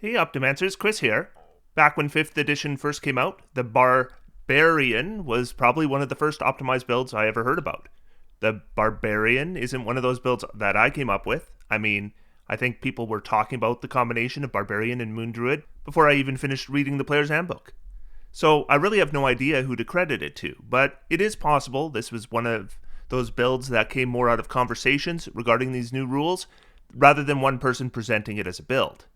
Hey Optimancers, Chris here. Back when 5th edition first came out, the BarBEARian was probably one of the first optimized builds I ever heard about. The BarBEARian isn't one of those builds that I came up with. I think people were talking about the combination of BarBEARian and Moon Druid before I even finished reading the player's handbook. So I really have no idea who to credit it to, but it is possible this was one of those builds that came more out of conversations regarding these new rules, rather than one person presenting it as a build.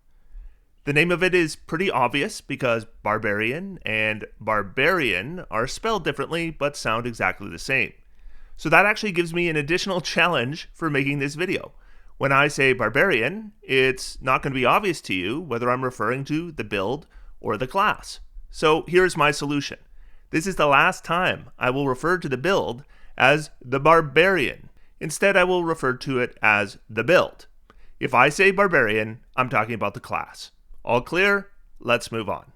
The name of it is pretty obvious because BarBEARian and BarBEARian are spelled differently but sound exactly the same. So that actually gives me an additional challenge for making this video. When I say BarBEARian, it's not going to be obvious to you whether I'm referring to the build or the class. So here's my solution. This is the last time I will refer to the build as the BarBEARian. Instead, I will refer to it as the build. If I say BarBEARian, I'm talking about the class. All clear? Let's move on.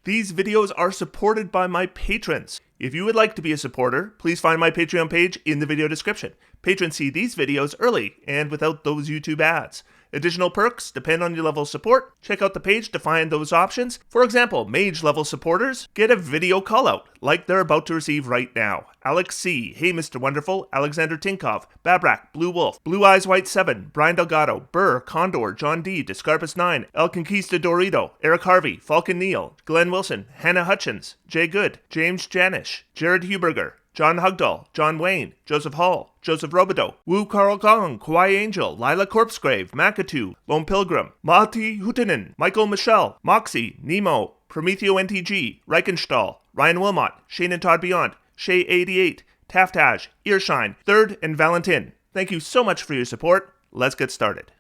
These videos are supported by my patrons. If you would like to be a supporter, please find my Patreon page in the video description. Patrons see these videos early and without those YouTube ads. Additional perks depend on your level of support. Check out the page to find those options. For example, mage level supporters get a video call out like they're about to receive right now. Alex C, Hey Mr. Wonderful, Alexander Tinkov, Babrak, Blue Wolf, Blue Eyes White 7, Brian Delgado, Burr, Condor, John D, Descarpus 9, El Conquistadorito, Eric Harvey, Falcon Neal, Glenn Wilson, Hannah Hutchins, Jay Good, James Janish, Jared Huberger, John Hugdahl, John Wayne, Joseph Hall, Joseph Robideau, Wu Carl Gong, Kawhi Angel, Lila Corpsegrave, Makatu, Lone Pilgrim, Mati Hutinen, Michael Michelle, Moxie, Nemo, Prometheo NTG, Reichenstahl, Ryan Wilmot, Shane and Todd Beyond, Shay88, Taftage, Earshine, Third, and Valentin. Thank you so much for your support. Let's get started.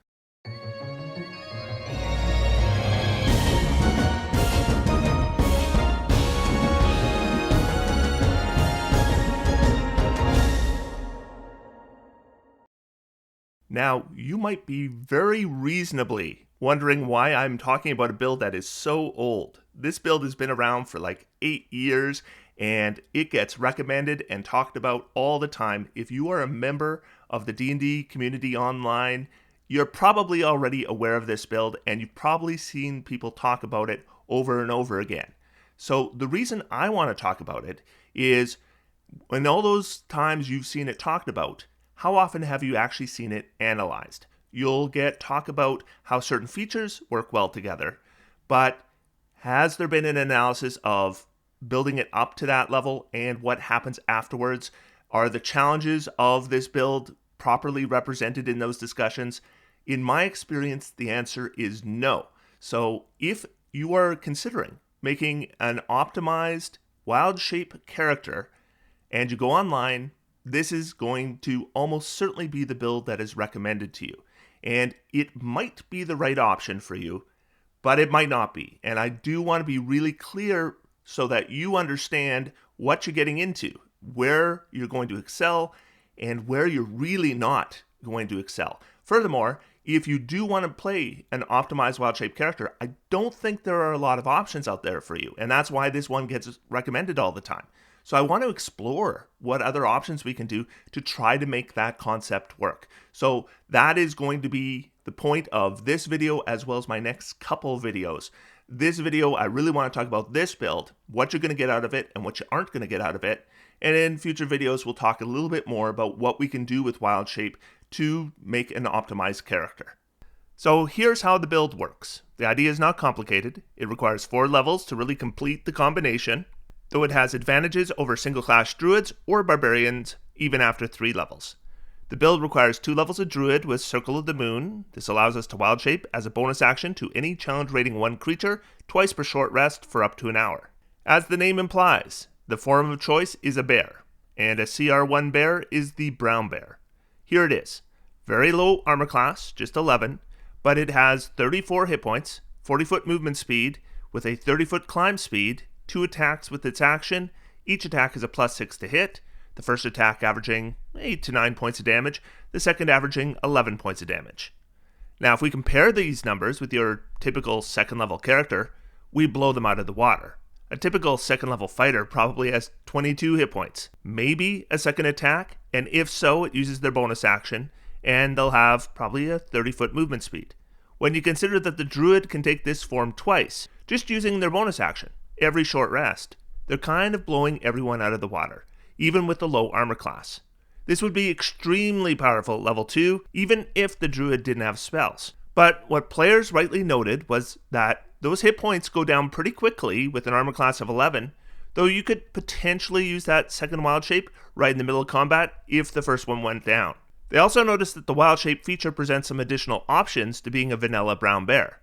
Now, you might be very reasonably wondering why I'm talking about a build that is so old. This build has been around for like 8 years, and it gets recommended and talked about all the time. If you are a member of the D&D community online, you're probably already aware of this build, and you've probably seen people talk about it over and over again. So the reason I want to talk about it is, in all those times you've seen it talked about, how often have you actually seen it analyzed? You'll get talk about how certain features work well together, but has there been an analysis of building it up to that level and what happens afterwards? Are the challenges of this build properly represented in those discussions? In my experience, the answer is no. So if you are considering making an optimized wild shape character and you go online, this is going to almost certainly be the build that is recommended to you. And it might be the right option for you, but it might not be. And I do want to be really clear so that you understand what you're getting into, where you're going to excel, and where you're really not going to excel. Furthermore, if you do want to play an optimized wild shape character, I don't think there are a lot of options out there for you. And that's why this one gets recommended all the time. So I want to explore what other options we can do to try to make that concept work. So that is going to be the point of this video as well as my next couple videos. This video, I really want to talk about this build, what you're going to get out of it and what you aren't going to get out of it. And in future videos, we'll talk a little bit more about what we can do with Wild Shape to make an optimized character. So here's how the build works. The idea is not complicated. It requires 4 levels to really complete the combination, though it has advantages over single-class druids or barbarians even after 3 levels. The build requires 2 levels of druid with Circle of the Moon. This allows us to wild shape as a bonus action to any challenge rating 1 creature, twice per short rest for up to an hour. As the name implies, the form of choice is a bear, and a CR1 bear is the brown bear. Here it is. Very low armor class, just 11, but it has 34 hit points, 40-foot movement speed with a 30-foot climb speed, 2 attacks with its action. Each attack is a +6 to hit. The first attack averaging 8 to 9 points of damage, the second averaging 11 points of damage. Now, if we compare these numbers with your typical second level character, we blow them out of the water. A typical second level fighter probably has 22 hit points, maybe a second attack, and if so, it uses their bonus action, and they'll have probably a 30-foot movement speed. when you consider that the Druid can take this form twice, just using their bonus action, every short rest. They're kind of blowing everyone out of the water, even with the low armor class. This would be extremely powerful at level 2, even if the Druid didn't have spells. But what players rightly noted was that those hit points go down pretty quickly with an armor class of 11, though you could potentially use that second wild shape right in the middle of combat if the first one went down. They also noticed that the wild shape feature presents some additional options to being a vanilla brown bear.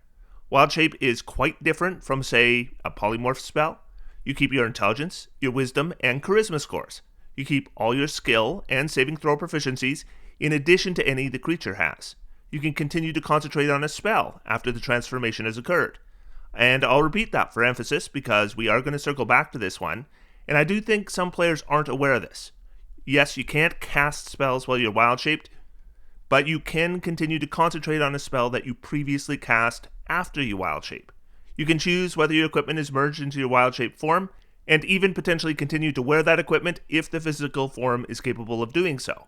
Wild shape is quite different from, say, a polymorph spell. You keep your intelligence, your wisdom, and charisma scores. You keep all your skill and saving throw proficiencies in addition to any the creature has. You can continue to concentrate on a spell after the transformation has occurred. And I'll repeat that for emphasis because we are going to circle back to this one, and I do think some players aren't aware of this. Yes, you can't cast spells while you're wild shaped, but you can continue to concentrate on a spell that you previously cast after you wild shape. You can choose whether your equipment is merged into your wild shape form, and even potentially continue to wear that equipment if the physical form is capable of doing so.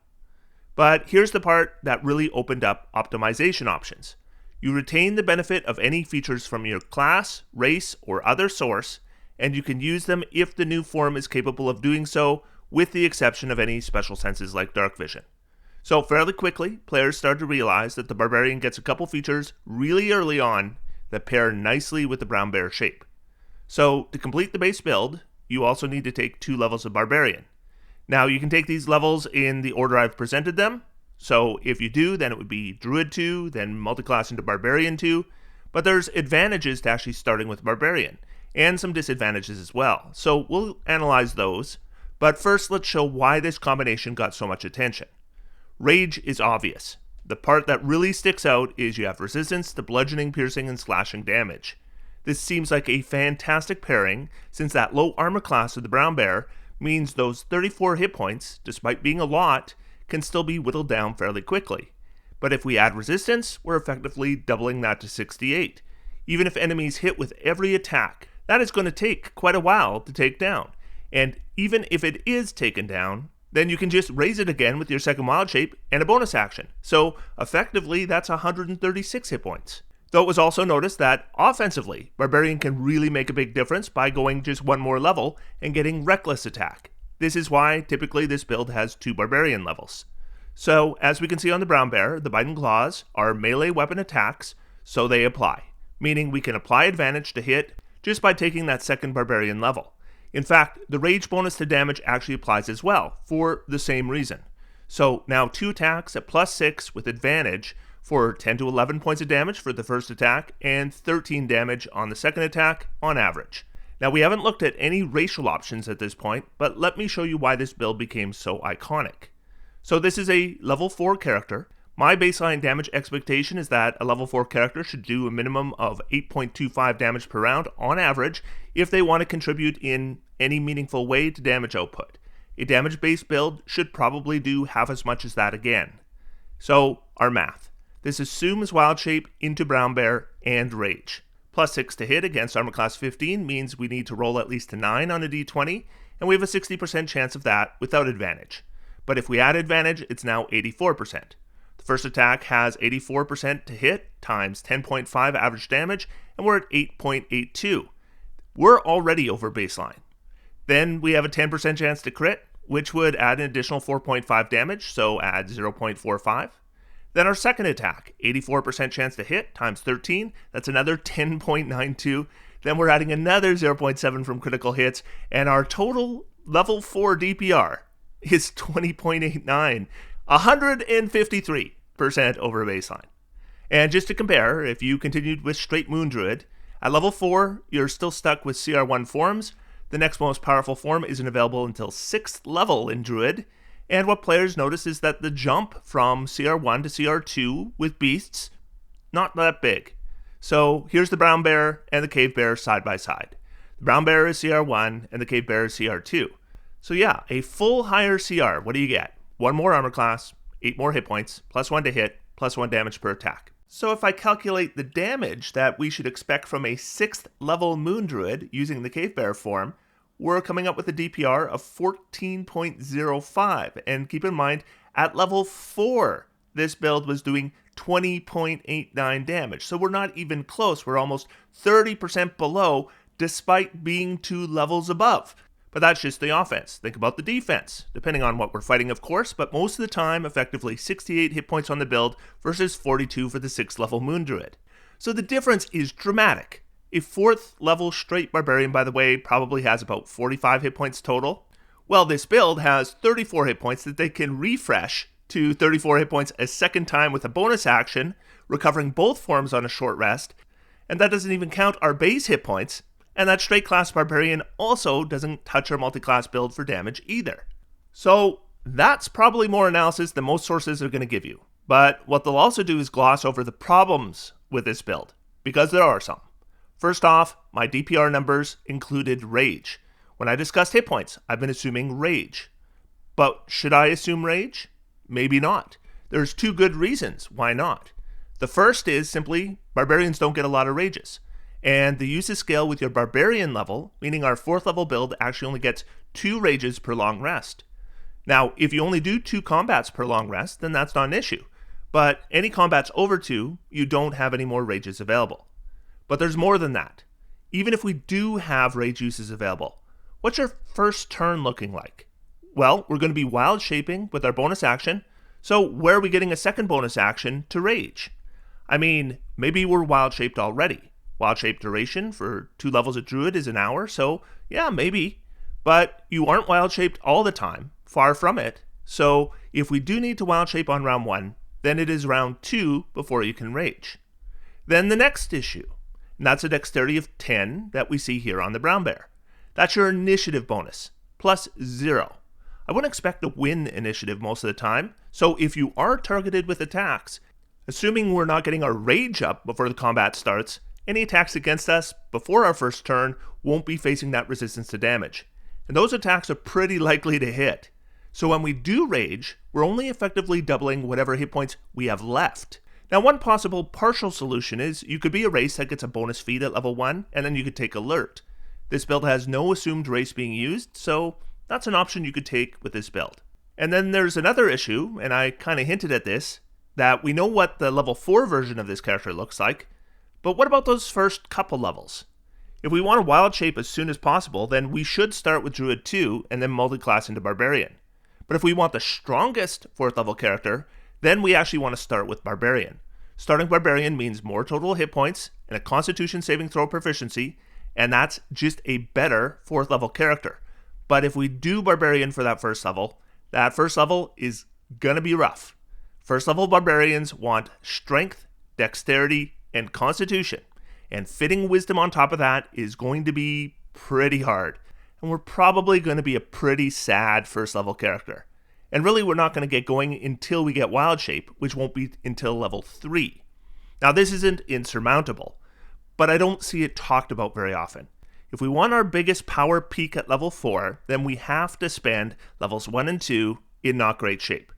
But here's the part that really opened up optimization options. You retain the benefit of any features from your class, race, or other source, and you can use them if the new form is capable of doing so, with the exception of any special senses like dark vision. So fairly quickly, players started to realize that the BarBEARian gets a couple features really early on that pair nicely with the brown bear shape. So to complete the base build, you also need to take 2 levels of BarBEARian. Now you can take these levels in the order I've presented them. So if you do, then it would be Druid 2, then Multiclass into BarBEARian 2, but there's advantages to actually starting with BarBEARian, and some disadvantages as well. So we'll analyze those, but first let's show why this combination got so much attention. Rage is obvious. The part that really sticks out is you have resistance to bludgeoning, piercing, and slashing damage. This seems like a fantastic pairing, since that low armor class of the brown bear means those 34 hit points, despite being a lot, can still be whittled down fairly quickly. But if we add resistance, we're effectively doubling that to 68. Even if enemies hit with every attack, that is going to take quite a while to take down. And even if it is taken down, then you can just raise it again with your second wild shape and a bonus action. So effectively, that's 136 hit points. Though it was also noticed that offensively, BarBEARian can really make a big difference by going just one more level and getting reckless attack. This is why typically this build has 2 BarBEARian levels. So as we can see on the brown bear, the bite and claws are melee weapon attacks, so they apply, meaning we can apply advantage to hit just by taking that second BarBEARian level. In fact, the rage bonus to damage actually applies as well, for the same reason. So now 2 attacks at +6 with advantage for 10 to 11 points of damage for the first attack, and 13 damage on the second attack on average. Now we haven't looked at any racial options at this point, but let me show you why this build became so iconic. So this is a level 4 character. My baseline damage expectation is that a level 4 character should do a minimum of 8.25 damage per round on average if they want to contribute in any meaningful way to damage output. A damage-based build should probably do half as much as that again. So, our math. This assumes wild shape into brown bear and rage. +6 to hit against armor class 15 means we need to roll at least a 9 on a d20, and we have a 60% chance of that without advantage. But if we add advantage, it's now 84%. The first attack has 84% to hit times 10.5 average damage, and we're at 8.82. We're already over baseline. Then we have a 10% chance to crit, which would add an additional 4.5 damage, so add 0.45. Then our second attack, 84% chance to hit times 13, that's another 10.92. Then we're adding another 0.7 from critical hits, and our total level 4 DPR is 20.89, 153% over baseline. And just to compare, if you continued with straight Moon Druid, at level 4, you're still stuck with CR1 forms. The next most powerful form isn't available until 6th level in Druid, and what players notice is that the jump from CR1 to CR2 with beasts, not that big. So here's the brown bear and the cave bear side by side. The brown bear is CR1 and the cave bear is CR2. So yeah, a full higher CR, what do you get? 1 more armor class, 8 more hit points, +1 to hit, +1 damage per attack. So if I calculate the damage that we should expect from a 6th level Moon Druid using the cave bear form, we're coming up with a DPR of 14.05. And keep in mind, at level 4, this build was doing 20.89 damage. So we're not even close. We're almost 30% below despite being 2 levels above. But that's just the offense. Think about the defense, depending on what we're fighting, of course, but most of the time, effectively 68 hit points on the build versus 42 for the 6th level Moon Druid. So the difference is dramatic. A 4th level straight Barbarian, by the way, probably has about 45 hit points total. Well, this build has 34 hit points that they can refresh to 34 hit points a second time with a bonus action, recovering both forms on a short rest, and that doesn't even count our base hit points. And that straight class Barbarian also doesn't touch our multi-class build for damage either. So that's probably more analysis than most sources are going to give you. But what they'll also do is gloss over the problems with this build, because there are some. First off, my DPR numbers included Rage. When I discussed hit points, I've been assuming Rage. But should I assume Rage? Maybe not. There's 2 good reasons why not. The first is simply Barbarians don't get a lot of Rages. And the uses scale with your Barbarian level, meaning our 4th level build actually only gets 2 rages per long rest. Now, if you only do 2 combats per long rest, then that's not an issue. But any combats over 2, you don't have any more rages available. But there's more than that. Even if we do have rage uses available, what's your first turn looking like? Well, we're going to be wild shaping with our bonus action, so where are we getting a second bonus action to rage? I mean, maybe we're wild shaped already. Wild shape duration for 2 levels of Druid is an hour, so yeah, maybe. But you aren't wild shaped all the time, far from it. So if we do need to wild shape on round 1, then it is round 2 before you can rage. Then the next issue, and that's a dexterity of 10 that we see here on the brown bear. That's your initiative bonus, plus 0. I wouldn't expect to win initiative most of the time, so if you are targeted with attacks, assuming we're not getting our rage up before the combat starts, any attacks against us before our first turn won't be facing that resistance to damage. And those attacks are pretty likely to hit. So when we do rage, we're only effectively doubling whatever hit points we have left. Now, one possible partial solution is you could be a race that gets a bonus feat at level 1, and then you could take alert. This build has no assumed race being used, so that's an option you could take with this build. And then there's another issue, and I kind of hinted at this, that we know what the level 4 version of this character looks like, but what about those first couple levels? If we want to wild shape as soon as possible, then we should start with Druid 2 and then multiclass into Barbarian. But if we want the strongest 4th level character, then we actually want to start with Barbarian. Starting Barbarian means more total hit points and a Constitution saving throw proficiency, and that's just a better 4th level character. But if we do Barbarian for that first level is gonna be rough. First level Barbarians want Strength, Dexterity, and Constitution, and fitting Wisdom on top of that is going to be pretty hard, and we're probably going to be a pretty sad first level character. And really, we're not going to get going until we get Wild Shape, which won't be until level 3. Now, this isn't insurmountable, but I don't see it talked about very often. If we want our biggest power peak at level 4, then we have to spend levels 1 and 2 in not great shape.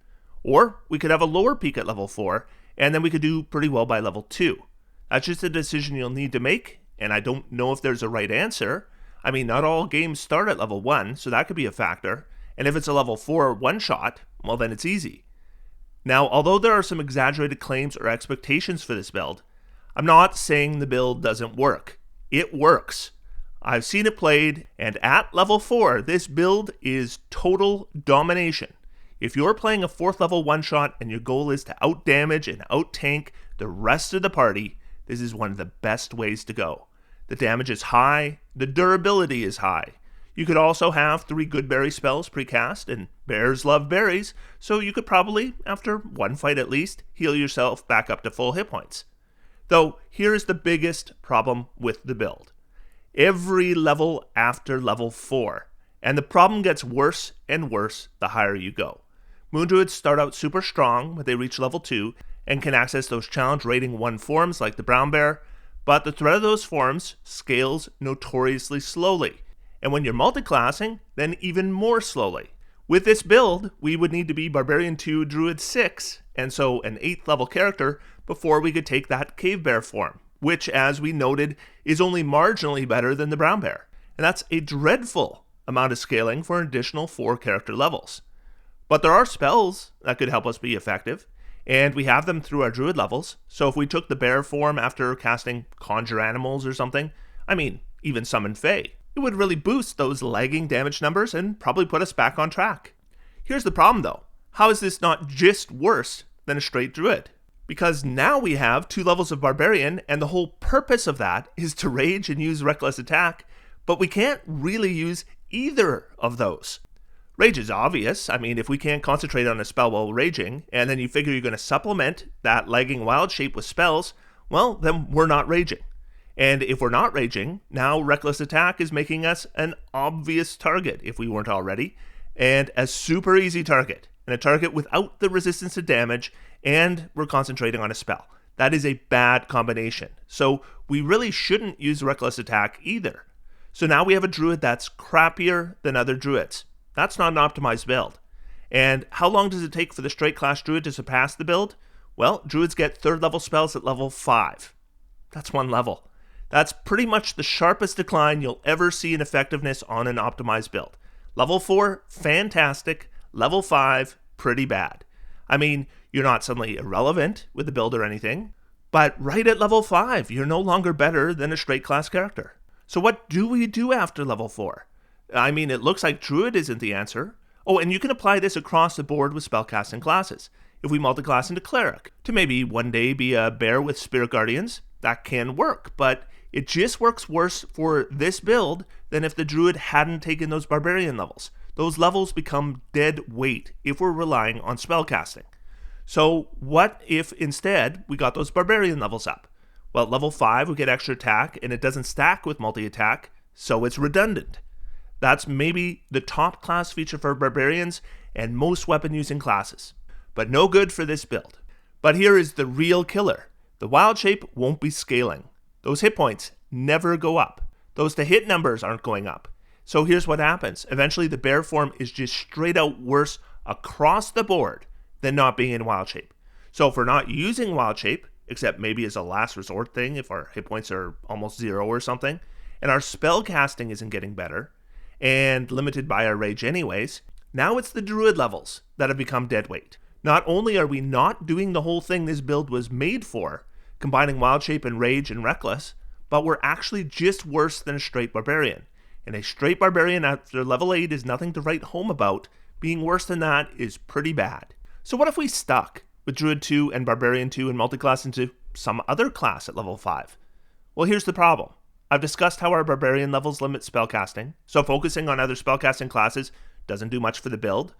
Or we could have a lower peak at level 4, and then we could do pretty well by level 2. That's just a decision you'll need to make, and I don't know if there's a right answer. I mean, not all games start at level 1, so that could be a factor. And if it's a level 4 one-shot, well then it's easy. Now, although there are some exaggerated claims or expectations for this build, I'm not saying the build doesn't work. It works. I've seen it played, and at level 4, this build is total domination. If you're playing a 4th level one-shot and your goal is to out-damage and out-tank the rest of the party, this is one of the best ways to go. The damage is high, the durability is high. You could also have 3 good berry spells precast, and bears love berries, so you could probably, after one fight at least, heal yourself back up to full hit points. Though, here is the biggest problem with the build. Every level after level 4, and the problem gets worse and worse the higher you go. Moon Druids start out super strong when they reach level 2, and can access those challenge rating 1 forms like the brown bear, but the threat of those forms scales notoriously slowly, and when you're multiclassing, then even more slowly. With this build, we would need to be Barbarian 2 Druid 6, and so an 8th level character before we could take that cave bear form, which, as we noted, is only marginally better than the brown bear, and that's a dreadful amount of scaling for an additional 4 character levels. But there are spells that could help us be effective. And we have them through our druid levels, so if we took the bear form after casting Conjure Animals or something, even Summon Fae, it would really boost those lagging damage numbers and probably put us back on track. Here's the problem though. How is this not just worse than a straight druid? Because now we have 2 levels of Barbarian, and the whole purpose of that is to rage and use Reckless Attack, but we can't really use either of those. Rage is obvious. If we can't concentrate on a spell while raging, and then you figure you're going to supplement that lagging wild shape with spells, well, then we're not raging. And if we're not raging, now Reckless Attack is making us an obvious target, if we weren't already, and a super easy target, and a target without the resistance to damage, and we're concentrating on a spell. That is a bad combination. So we really shouldn't use Reckless Attack either. So now we have a druid that's crappier than other druids. That's not an optimized build. And how long does it take for the straight class druid to surpass the build? Well, druids get 3rd level spells at level 5. That's 1 level. That's pretty much the sharpest decline you'll ever see in effectiveness on an optimized build. Level 4, fantastic. Level 5, pretty bad. You're not suddenly irrelevant with the build or anything, but right at level 5, you're no longer better than a straight class character. So what do we do after level 4? It looks like Druid isn't the answer. Oh, and you can apply this across the board with spellcasting classes. If we multiclass into Cleric, to maybe one day be a bear with Spirit Guardians, that can work, but it just works worse for this build than if the Druid hadn't taken those Barbarian levels. Those levels become dead weight if we're relying on spellcasting. So what if instead we got those Barbarian levels up? Well, at level 5 we get extra attack, and it doesn't stack with multi-attack, so it's redundant. That's maybe the top class feature for Barbarians and most weapon-using classes, but no good for this build. But here is the real killer. The wild shape won't be scaling. Those hit points never go up. Those to hit numbers aren't going up. So here's what happens. Eventually the bear form is just straight out worse across the board than not being in wild shape. So if we're not using wild shape, except maybe as a last resort thing if our hit points are almost 0 or something, and our spell casting isn't getting better, and limited by our rage anyways, now it's the druid levels that have become dead weight. Not only are we not doing the whole thing this build was made for, combining wild shape and rage and reckless, but we're actually just worse than a straight barbarian. And a straight barbarian after level 8 is nothing to write home about. Being worse than that is pretty bad. So what if we stuck with Druid 2 and Barbarian 2 and multiclass into some other class at level 5? Well, here's the problem. I've discussed how our Barbarian levels limit spellcasting, so focusing on other spellcasting classes doesn't do much for the build.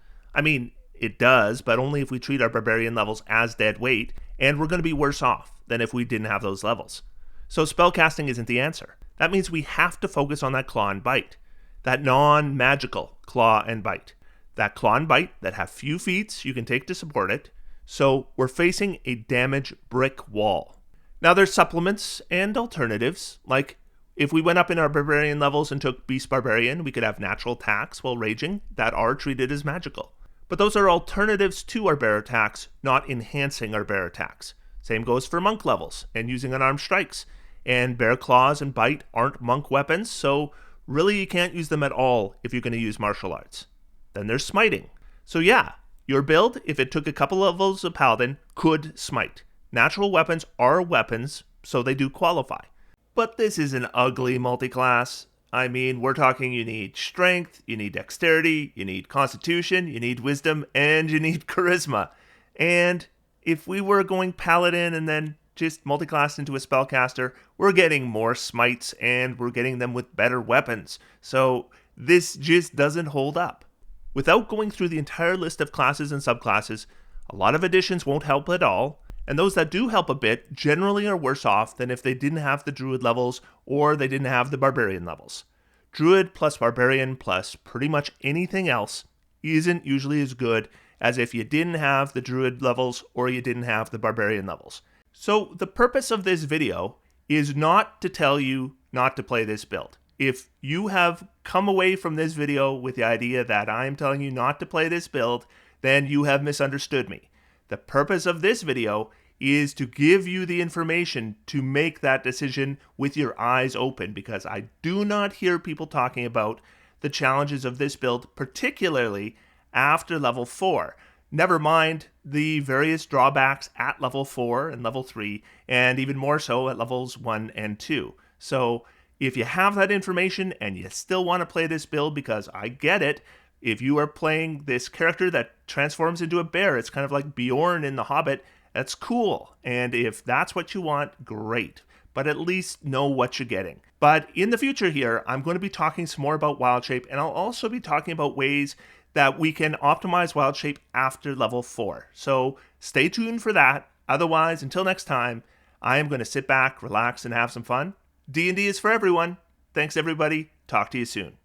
It does, but only if we treat our Barbarian levels as dead weight, and we're going to be worse off than if we didn't have those levels. So spellcasting isn't the answer. That means we have to focus on that claw and bite. That non-magical claw and bite. That claw and bite that have few feats you can take to support it, so we're facing a damage brick wall. Now there's supplements and alternatives, like if we went up in our Barbarian levels and took Beast Barbarian, we could have natural attacks while raging that are treated as magical. But those are alternatives to our bear attacks, not enhancing our bear attacks. Same goes for monk levels and using unarmed strikes. And bear claws and bite aren't monk weapons, so really you can't use them at all if you're going to use martial arts. Then there's smiting. So yeah, your build, if it took a couple levels of paladin, could smite. Natural weapons are weapons, so they do qualify. But this is an ugly multi-class. We're talking you need strength, you need dexterity, you need constitution, you need wisdom, and you need charisma. And if we were going paladin and then just multiclass into a spellcaster, we're getting more smites and we're getting them with better weapons. So this just doesn't hold up. Without going through the entire list of classes and subclasses, a lot of additions won't help at all. And those that do help a bit generally are worse off than if they didn't have the Druid levels or they didn't have the Barbarian levels. Druid plus Barbarian plus pretty much anything else isn't usually as good as if you didn't have the Druid levels or you didn't have the Barbarian levels. So the purpose of this video is not to tell you not to play this build. If you have come away from this video with the idea that I'm telling you not to play this build, then you have misunderstood me. The purpose of this video is to give you the information to make that decision with your eyes open, because I do not hear people talking about the challenges of this build, particularly after level 4. Never mind the various drawbacks at level 4 and level 3, and even more so at levels 1 and 2. So if you have that information and you still want to play this build, because I get it, if you are playing this character that transforms into a bear, it's kind of like Bjorn in The Hobbit, that's cool. And if that's what you want, great. But at least know what you're getting. But in the future here, I'm going to be talking some more about Wild Shape, and I'll also be talking about ways that we can optimize Wild Shape after level 4. So stay tuned for that. Otherwise, until next time, I am going to sit back, relax, and have some fun. D&D is for everyone. Thanks, everybody. Talk to you soon.